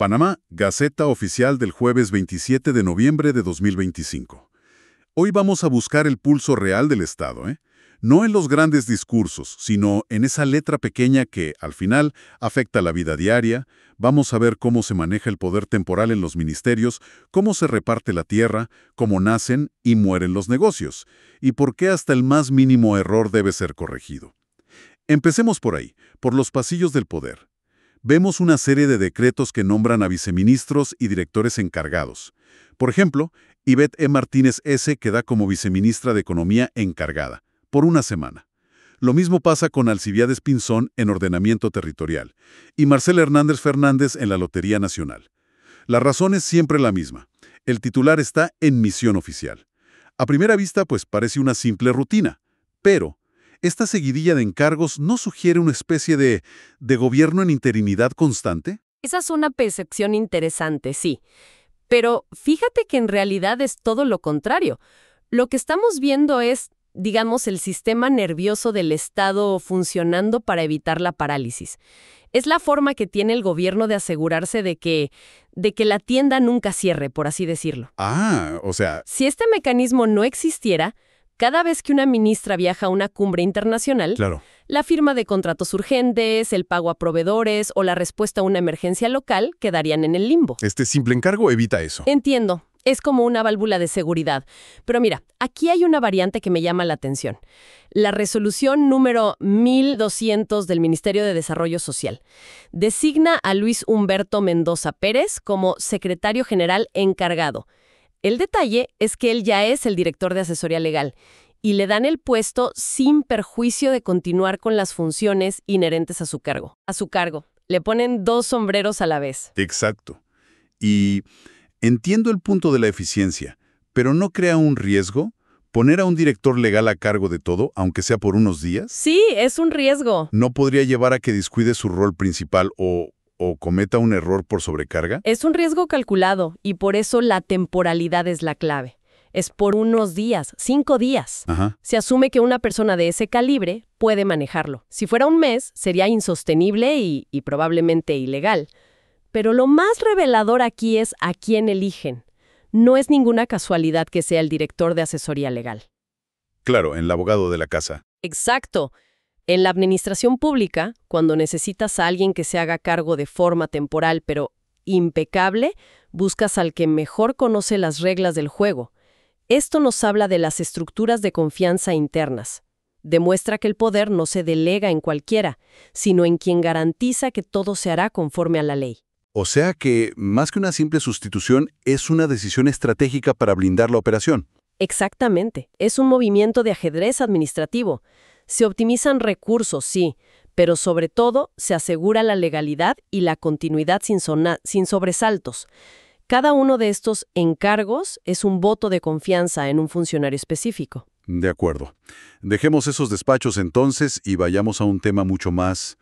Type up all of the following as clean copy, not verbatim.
Panamá, Gaceta Oficial del jueves 27 de noviembre de 2025. Hoy vamos a buscar el pulso real del Estado, ¿eh? No en los grandes discursos, sino en esa letra pequeña que, al final, afecta la vida diaria. Vamos a ver cómo se maneja el poder temporal en los ministerios, cómo se reparte la tierra, cómo nacen y mueren los negocios, y por qué hasta el más mínimo error debe ser corregido. Empecemos por ahí, por los pasillos del poder. Vemos una serie de decretos que nombran a viceministros y directores encargados. Por ejemplo, Ivette E. Martínez S. queda como viceministra de Economía encargada, por una semana. Lo mismo pasa con Alcibiades Pinzón en Ordenamiento Territorial y Marcela Hernández Fernández en la Lotería Nacional. La razón es siempre la misma. El titular está en misión oficial. A primera vista, pues parece una simple rutina, pero ¿esta seguidilla de encargos no sugiere una especie de gobierno en interinidad constante? Esa es una percepción interesante, sí. Pero fíjate que en realidad es todo lo contrario. Lo que estamos viendo es, digamos, el sistema nervioso del Estado funcionando para evitar la parálisis. Es la forma que tiene el gobierno de asegurarse de que la tienda nunca cierre, por así decirlo. O sea, Si este mecanismo no existiera, cada vez que una ministra viaja a una cumbre internacional, claro. la firma de contratos urgentes, el pago a proveedores o la respuesta a una emergencia local quedarían en el limbo. Este simple encargo evita eso. Entiendo, es como una válvula de seguridad. Pero mira, aquí hay una variante que me llama la atención. La resolución número 1200 del Ministerio de Desarrollo Social designa a Luis Humberto Mendoza Pérez como secretario general encargado. El detalle es que él ya es el director de asesoría legal y le dan el puesto sin perjuicio de continuar con las funciones inherentes a su cargo. Le ponen dos sombreros a la vez. Exacto. Y entiendo el punto de la eficiencia, pero ¿no crea un riesgo poner a un director legal a cargo de todo, aunque sea por unos días? Sí, es un riesgo. ¿No podría llevar a que descuide su rol principal o cometa un error por sobrecarga? Es un riesgo calculado y por eso la temporalidad es la clave. Es por unos días, 5 días. Ajá. Se asume que una persona de ese calibre puede manejarlo. Si fuera un mes, sería insostenible y probablemente ilegal. Pero lo más revelador aquí es a quién eligen. No es ninguna casualidad que sea el director de asesoría legal. Claro, el abogado de la casa. Exacto. En la administración pública, cuando necesitas a alguien que se haga cargo de forma temporal pero impecable, buscas al que mejor conoce las reglas del juego. Esto nos habla de las estructuras de confianza internas. Demuestra que el poder no se delega en cualquiera, sino en quien garantiza que todo se hará conforme a la ley. O sea que, más que una simple sustitución, es una decisión estratégica para blindar la operación. Exactamente. Es un movimiento de ajedrez administrativo. Se optimizan recursos, sí, pero sobre todo se asegura la legalidad y la continuidad sin sobresaltos. Cada uno de estos encargos es un voto de confianza en un funcionario específico. De acuerdo. Dejemos esos despachos entonces y vayamos a un tema mucho más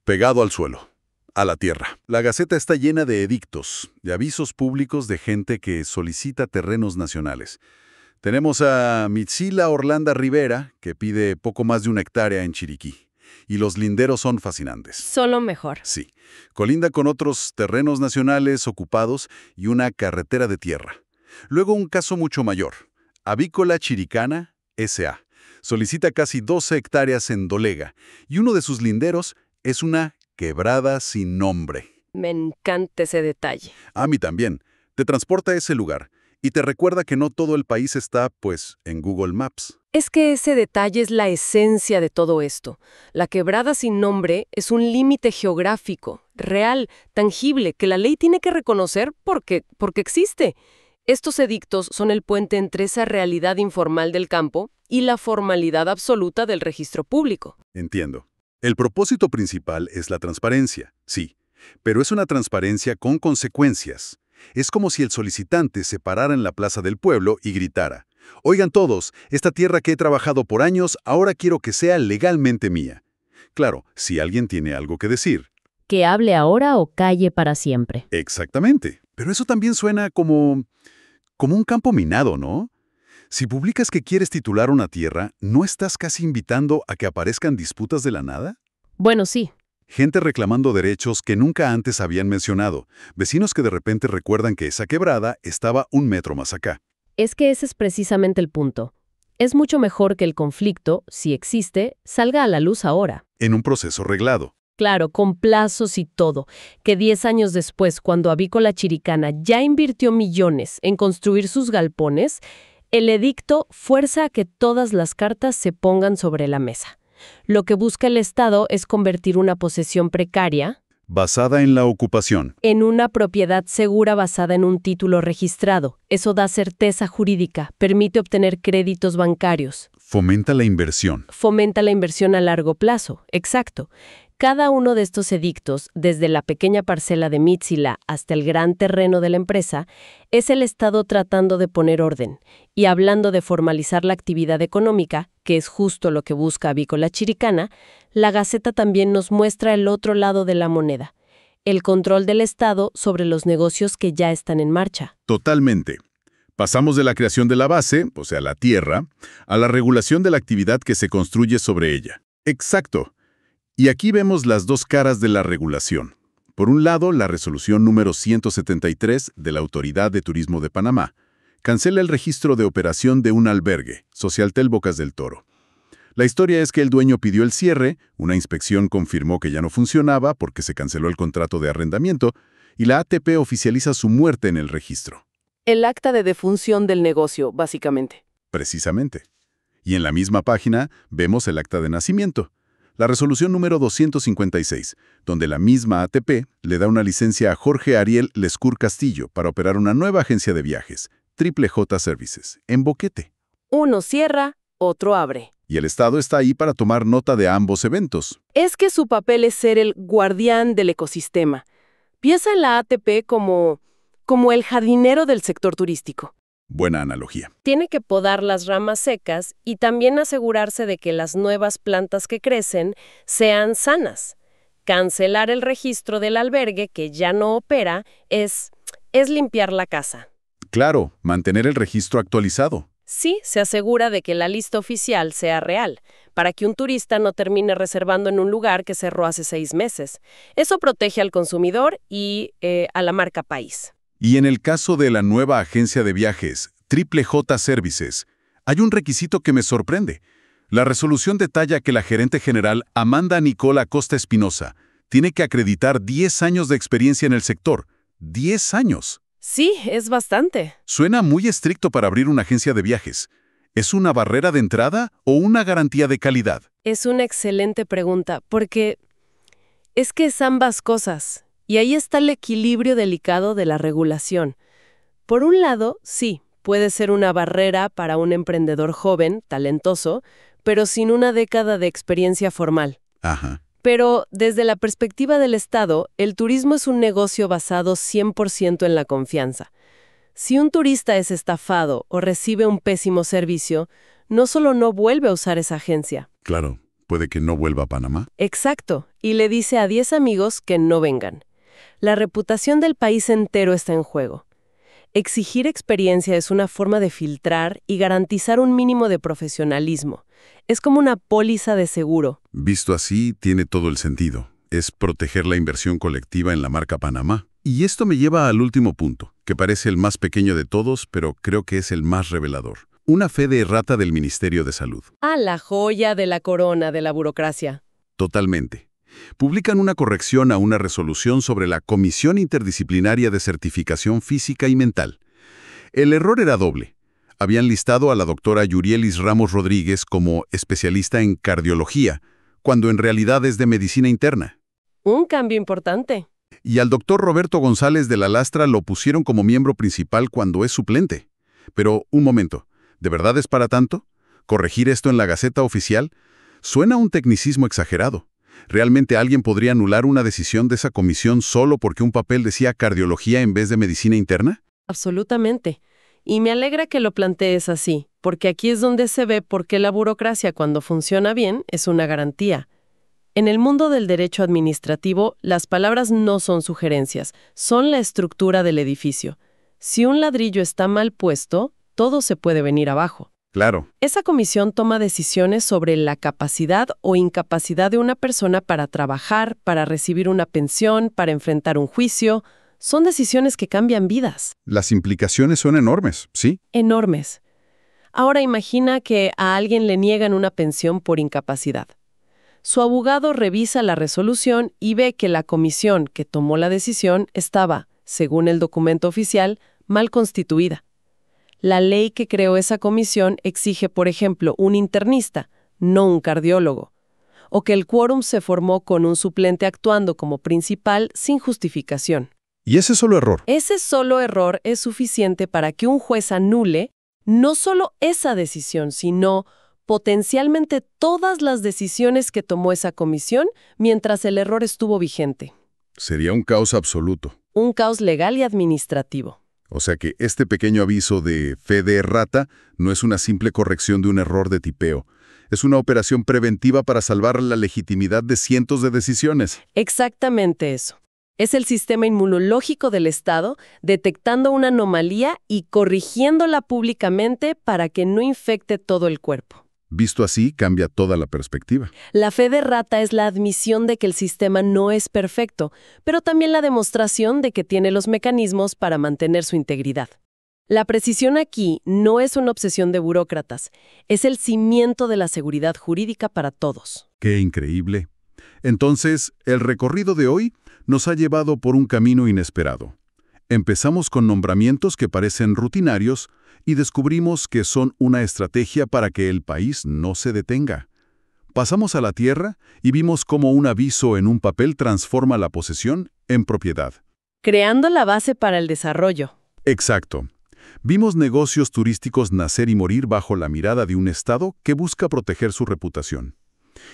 pegado al suelo, a la tierra. La Gaceta está llena de edictos, de avisos públicos de gente que solicita terrenos nacionales. Tenemos a Mitzila Orlanda Rivera, que pide poco más de 1 hectárea en Chiriquí. Y los linderos son fascinantes. Solo mejor. Sí. Colinda con otros terrenos nacionales ocupados y una carretera de tierra. Luego un caso mucho mayor. Avícola Chiricana S.A. solicita casi 12 hectáreas en Dolega y uno de sus linderos es una quebrada sin nombre. Me encanta ese detalle. A mí también. Te transporta a ese lugar y te recuerda que no todo el país está, pues, en Google Maps. Es que ese detalle es la esencia de todo esto. La quebrada sin nombre es un límite geográfico, real, tangible, que la ley tiene que reconocer porque existe. Estos edictos son el puente entre esa realidad informal del campo y la formalidad absoluta del registro público. Entiendo. El propósito principal es la transparencia, sí, pero es una transparencia con consecuencias. Es como si el solicitante se parara en la plaza del pueblo y gritara: «Oigan todos, esta tierra que he trabajado por años, ahora quiero que sea legalmente mía». Claro, si alguien tiene algo que decir. Que hable ahora o calle para siempre. Exactamente. Pero eso también suena como un campo minado, ¿no? Si publicas que quieres titular una tierra, ¿no estás casi invitando a que aparezcan disputas de la nada? Bueno, sí, Gente reclamando derechos que nunca antes habían mencionado, vecinos que de repente recuerdan que esa quebrada estaba un metro más acá. Es que ese es precisamente el punto. Es mucho mejor que el conflicto, si existe, salga a la luz ahora. En un proceso reglado. Claro, con plazos y todo, que 10 años después, cuando Avícola Chiricana ya invirtió millones en construir sus galpones, el edicto fuerza a que todas las cartas se pongan sobre la mesa. Lo que busca el Estado es convertir una posesión precaria Basada en la ocupación. en una propiedad segura basada en un título registrado. Eso da certeza jurídica, permite obtener créditos bancarios, Fomenta la inversión. fomenta la inversión a largo plazo. Exacto. Cada uno de estos edictos, desde la pequeña parcela de Mítzila hasta el gran terreno de la empresa, es el Estado tratando de poner orden y hablando de formalizar la actividad económica, que es justo lo que busca Avícola Chiricana. La Gaceta también nos muestra el otro lado de la moneda, el control del Estado sobre los negocios que ya están en marcha. Totalmente. Pasamos de la creación de la base, o sea, la tierra, a la regulación de la actividad que se construye sobre ella. Exacto. Y aquí vemos las dos caras de la regulación. Por un lado, la resolución número 173 de la Autoridad de Turismo de Panamá cancela el registro de operación de un albergue, Socialtel Bocas del Toro. La historia es que el dueño pidió el cierre, una inspección confirmó que ya no funcionaba porque se canceló el contrato de arrendamiento y la ATP oficializa su muerte en el registro. El acta de defunción del negocio, básicamente. Precisamente. Y en la misma página vemos el acta de nacimiento. La resolución número 256, donde la misma ATP le da una licencia a Jorge Ariel Lescur Castillo para operar una nueva agencia de viajes, Triple J Services, en Boquete. Uno cierra, otro abre. Y el Estado está ahí para tomar nota de ambos eventos. Es que su papel es ser el guardián del ecosistema. Piensa en la ATP como el jardinero del sector turístico. Buena analogía. Tiene que podar las ramas secas y también asegurarse de que las nuevas plantas que crecen sean sanas. Cancelar el registro del albergue que ya no opera es limpiar la casa. Claro, mantener el registro actualizado. Sí, se asegura de que la lista oficial sea real, para que un turista no termine reservando en un lugar que cerró hace 6 meses. Eso protege al consumidor y a la marca país. Y en el caso de la nueva agencia de viajes, Triple J Services, hay un requisito que me sorprende. La resolución detalla que la gerente general Amanda Nicola Acosta Espinosa tiene que acreditar 10 años de experiencia en el sector. ¡10 años! Sí, es bastante. Suena muy estricto para abrir una agencia de viajes. ¿Es una barrera de entrada o una garantía de calidad? Es una excelente pregunta, porque es que es ambas cosas. Y ahí está el equilibrio delicado de la regulación. Por un lado, sí, puede ser una barrera para un emprendedor joven, talentoso, pero sin una década de experiencia formal. Ajá. Pero desde la perspectiva del Estado, el turismo es un negocio basado 100% en la confianza. Si un turista es estafado o recibe un pésimo servicio, no solo no vuelve a usar esa agencia. Claro, puede que no vuelva a Panamá. Exacto, y le dice a 10 amigos que no vengan. La reputación del país entero está en juego. Exigir experiencia es una forma de filtrar y garantizar un mínimo de profesionalismo. Es como una póliza de seguro. Visto así, tiene todo el sentido. Es proteger la inversión colectiva en la marca Panamá. Y esto me lleva al último punto, que parece el más pequeño de todos, pero creo que es el más revelador. Una fe de errata del Ministerio de Salud. Ah, la joya de la corona de la burocracia. Totalmente. Publican una corrección a una resolución sobre la Comisión Interdisciplinaria de Certificación Física y Mental. El error era doble. Habían listado a la doctora Yurielis Ramos Rodríguez como especialista en cardiología, cuando en realidad es de medicina interna. Un cambio importante. Y al doctor Roberto González de la Lastra lo pusieron como miembro principal cuando es suplente. Pero, un momento, ¿de verdad es para tanto? ¿Corregir esto en la Gaceta Oficial? Suena un tecnicismo exagerado. ¿Realmente alguien podría anular una decisión de esa comisión solo porque un papel decía cardiología en vez de medicina interna? Absolutamente. Y me alegra que lo plantees así, porque aquí es donde se ve por qué la burocracia, cuando funciona bien, es una garantía. En el mundo del derecho administrativo, las palabras no son sugerencias, son la estructura del edificio. Si un ladrillo está mal puesto, todo se puede venir abajo. Claro. Esa comisión toma decisiones sobre la capacidad o incapacidad de una persona para trabajar, para recibir una pensión, para enfrentar un juicio. Son decisiones que cambian vidas. Las implicaciones son enormes, ¿sí? Enormes. Ahora imagina que a alguien le niegan una pensión por incapacidad. Su abogado revisa la resolución y ve que la comisión que tomó la decisión estaba, según el documento oficial, mal constituida. La ley que creó esa comisión exige, por ejemplo, un internista, no un cardiólogo, o que el quórum se formó con un suplente actuando como principal sin justificación. ¿Y ese solo error? Ese solo error es suficiente para que un juez anule no solo esa decisión, sino potencialmente todas las decisiones que tomó esa comisión mientras el error estuvo vigente. Sería un caos absoluto. Un caos legal y administrativo. O sea que este pequeño aviso de fe de errata no es una simple corrección de un error de tipeo. Es una operación preventiva para salvar la legitimidad de cientos de decisiones. Exactamente eso. Es el sistema inmunológico del Estado detectando una anomalía y corrigiéndola públicamente para que no infecte todo el cuerpo. Visto así, cambia toda la perspectiva. La fe de rata es la admisión de que el sistema no es perfecto, pero también la demostración de que tiene los mecanismos para mantener su integridad. La precisión aquí no es una obsesión de burócratas, es el cimiento de la seguridad jurídica para todos. ¡Qué increíble! Entonces, el recorrido de hoy nos ha llevado por un camino inesperado. Empezamos con nombramientos que parecen rutinarios y descubrimos que son una estrategia para que el país no se detenga. Pasamos a la tierra y vimos cómo un aviso en un papel transforma la posesión en propiedad. Creando la base para el desarrollo. Exacto. Vimos negocios turísticos nacer y morir bajo la mirada de un Estado que busca proteger su reputación.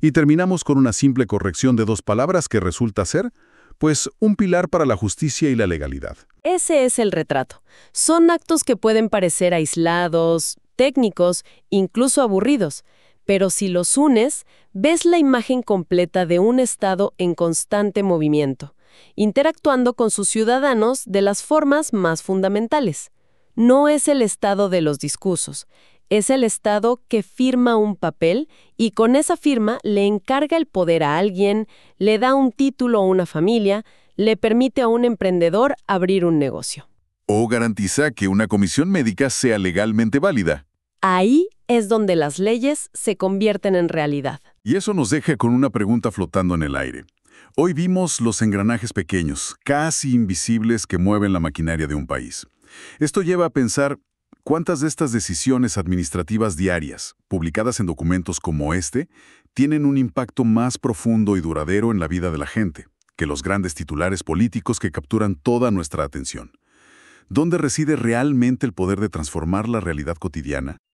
Y terminamos con una simple corrección de dos palabras que resulta ser, pues, un pilar para la justicia y la legalidad. Ese es el retrato. Son actos que pueden parecer aislados, técnicos, incluso aburridos, pero si los unes, ves la imagen completa de un Estado en constante movimiento, interactuando con sus ciudadanos de las formas más fundamentales. No es el Estado de los discursos, es el Estado que firma un papel y con esa firma le encarga el poder a alguien, le da un título a una familia, le permite a un emprendedor abrir un negocio. O garantiza que una comisión médica sea legalmente válida. Ahí es donde las leyes se convierten en realidad. Y eso nos deja con una pregunta flotando en el aire. Hoy vimos los engranajes pequeños, casi invisibles, que mueven la maquinaria de un país. Esto lleva a pensar cuántas de estas decisiones administrativas diarias, publicadas en documentos como este, tienen un impacto más profundo y duradero en la vida de la gente que los grandes titulares políticos que capturan toda nuestra atención. ¿Dónde reside realmente el poder de transformar la realidad cotidiana?